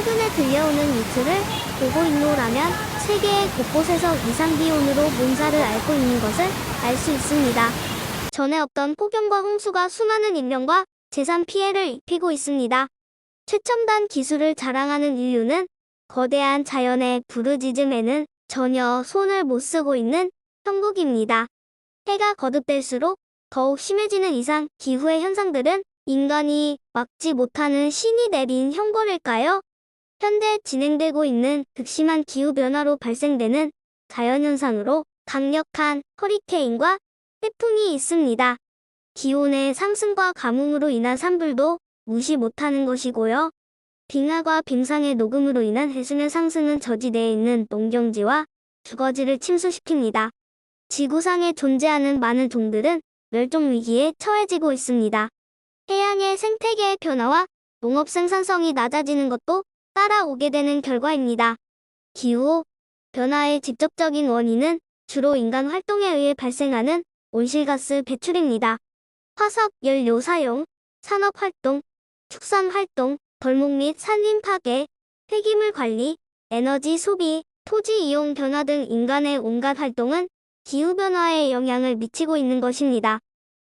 최근에 들려오는 뉴스를 보고 있노라면 세계 곳곳에서 이상기온으로 뭔가를 앓고 있는 것을 알 수 있습니다. 전에 없던 폭염과 홍수가 수많은 인명과 재산 피해를 입히고 있습니다. 최첨단 기술을 자랑하는 인류는 거대한 자연의 부르짖음에는 전혀 손을 못 쓰고 있는 형국입니다. 해가 거듭될수록 더욱 심해지는 이상 기후의 현상들은 인간이 막지 못하는 신이 내린 형벌일까요? 현재 진행되고 있는 극심한 기후변화로 발생되는 자연현상으로 강력한 허리케인과 태풍이 있습니다. 기온의 상승과 가뭄으로 인한 산불도 무시 못하는 것이고요. 빙하과 빙상의 녹음으로 인한 해수면 상승은 저지대에 있는 농경지와 주거지를 침수시킵니다. 지구상에 존재하는 많은 종들은 멸종 위기에 처해지고 있습니다. 해양의 생태계의 변화와 농업 생산성이 낮아지는 것도 따라오게 되는 결과입니다. 기후 변화의 직접적인 원인은 주로 인간 활동에 의해 발생하는 온실가스 배출입니다. 화석 연료 사용, 산업 활동, 축산 활동, 벌목 및 산림 파괴, 폐기물 관리, 에너지 소비, 토지 이용 변화 등 인간의 온갖 활동은 기후변화에 영향을 미치고 있는 것입니다.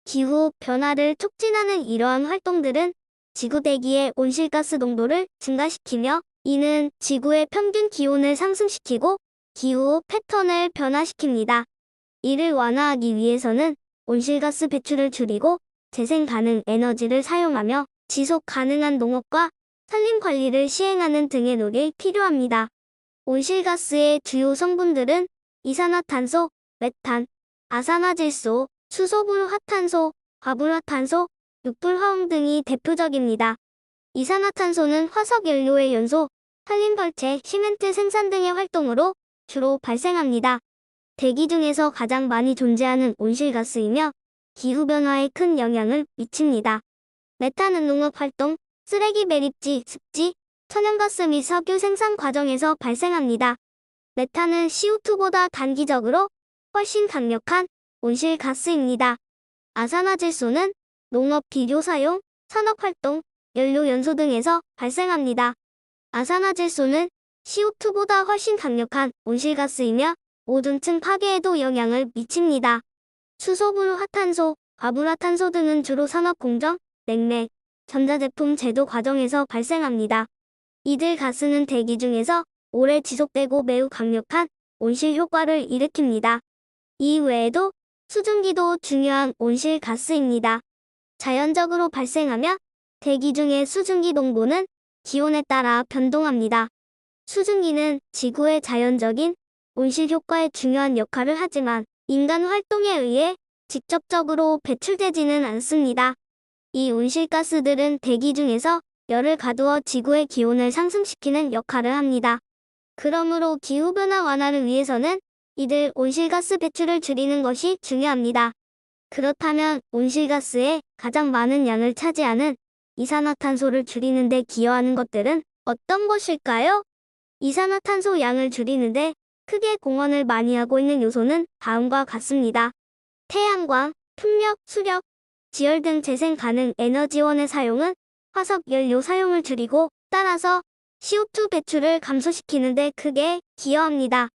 기후 변화를 촉진하는 이러한 활동들은 지구 대기의 온실가스 농도를 증가시키며 이는 지구의 평균 기온을 상승시키고 기후 패턴을 변화시킵니다. 이를 완화하기 위해서는 온실가스 배출을 줄이고 재생 가능 에너지를 사용하며 지속 가능한 농업과 산림 관리를 시행하는 등의 노력이 필요합니다. 온실가스의 주요 성분들은 이산화탄소, 메탄, 아산화질소, 수소불화탄소, 과불화탄소, 육불화황 등이 대표적입니다. 이산화탄소는 화석연료의 연소, 산림벌채, 시멘트 생산 등의 활동으로 주로 발생합니다. 대기 중에서 가장 많이 존재하는 온실가스이며 기후변화에 큰 영향을 미칩니다. 메탄은 농업활동, 쓰레기 매립지, 습지, 천연가스 및 석유 생산 과정에서 발생합니다. 메탄은 CO2보다 단기적으로 훨씬 강력한 온실가스입니다. 아산화질소는 농업 비료 사용, 산업활동, 연료 연소 등에서 발생합니다. 아산화질소는 CO2보다 훨씬 강력한 온실가스이며 오존층 파괴에도 영향을 미칩니다. 수소불화탄소, 과불화탄소 등은 주로 산업공정, 냉매, 전자제품 제조 과정에서 발생합니다. 이들 가스는 대기 중에서 오래 지속되고 매우 강력한 온실 효과를 일으킵니다. 이 외에도 수증기도 중요한 온실가스입니다. 자연적으로 발생하며 대기 중의 수증기 농도는 기온에 따라 변동합니다. 수증기는 지구의 자연적인 온실 효과에 중요한 역할을 하지만 인간 활동에 의해 직접적으로 배출되지는 않습니다. 이 온실가스들은 대기 중에서 열을 가두어 지구의 기온을 상승시키는 역할을 합니다. 그러므로 기후변화 완화를 위해서는 이들 온실가스 배출을 줄이는 것이 중요합니다. 그렇다면 온실가스의 가장 많은 양을 차지하는 이산화탄소를 줄이는 데 기여하는 것들은 어떤 것일까요? 이산화탄소 양을 줄이는데 크게 공헌을 많이 하고 있는 요소는 다음과 같습니다. 태양광, 풍력, 수력, 지열 등 재생 가능 에너지원의 사용은 화석 연료 사용을 줄이고 따라서 CO2 배출을 감소시키는 데 크게 기여합니다.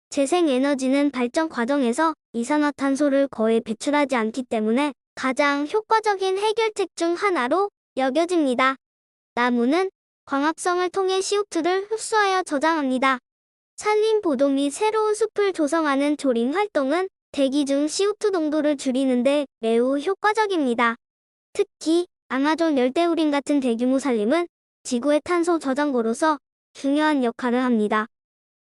재생에너지는 발전 과정에서 이산화탄소를 거의 배출하지 않기 때문에 가장 효과적인 해결책 중 하나로 여겨집니다. 나무는 광합성을 통해 CO2를 흡수하여 저장합니다. 산림 보도 및 새로운 숲을 조성하는 조림 활동은 대기 중 CO2 농도를 줄이는 데 매우 효과적입니다. 특히 아마존 열대우림 같은 대규모 산림은 지구의 탄소 저장고로서 중요한 역할을 합니다.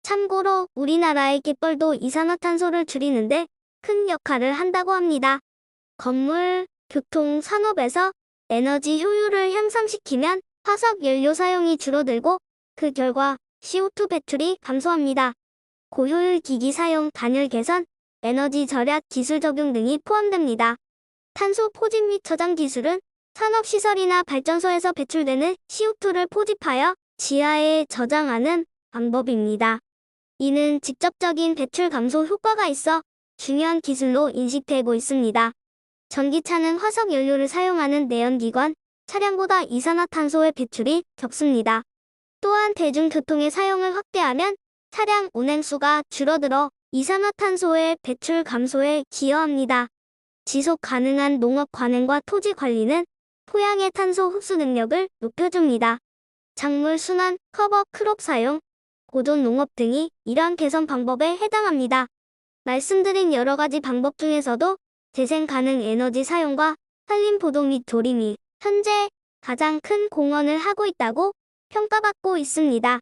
참고로 우리나라의 갯벌도 이산화탄소를 줄이는데 큰 역할을 한다고 합니다. 건물, 교통, 산업에서 에너지 효율을 향상시키면 화석 연료 사용이 줄어들고 그 결과 CO2 배출이 감소합니다. 고효율 기기 사용, 단열 개선, 에너지 절약 기술 적용 등이 포함됩니다. 탄소 포집 및 저장 기술은 산업시설이나 발전소에서 배출되는 CO2를 포집하여 지하에 저장하는 방법입니다. 이는 직접적인 배출 감소 효과가 있어 중요한 기술로 인식되고 있습니다. 전기차는 화석 연료를 사용하는 내연기관 차량보다 이산화탄소의 배출이 적습니다. 또한 대중교통의 사용을 확대하면 차량 운행수가 줄어들어 이산화탄소의 배출 감소에 기여합니다. 지속 가능한 농업 관행과 토지 관리는 토양의 탄소 흡수 능력을 높여줍니다. 작물 순환, 커버 크롭 사용, 보존 농업 등이 이러한 개선 방법에 해당합니다. 말씀드린 여러 가지 방법 중에서도 재생 가능 에너지 사용과 산림 보도 및 조림이 현재 가장 큰 공헌을 하고 있다고 평가받고 있습니다.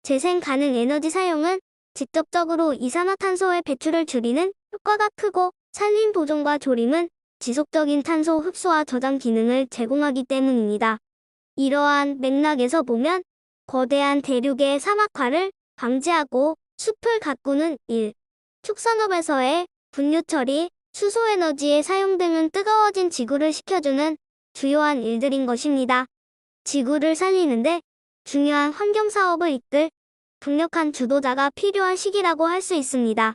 재생 가능 에너지 사용은 직접적으로 이산화탄소의 배출을 줄이는 효과가 크고 산림 보존과 조림은 지속적인 탄소 흡수와 저장 기능을 제공하기 때문입니다. 이러한 맥락에서 보면 거대한 대륙의 사막화를 방지하고 숲을 가꾸는 일, 축산업에서의 분유 처리, 수소에너지의 사용 등은 뜨거워진 지구를 식혀주는 주요한 일들인 것입니다. 지구를 살리는데 중요한 환경사업을 이끌 강력한 주도자가 필요한 시기라고 할 수 있습니다.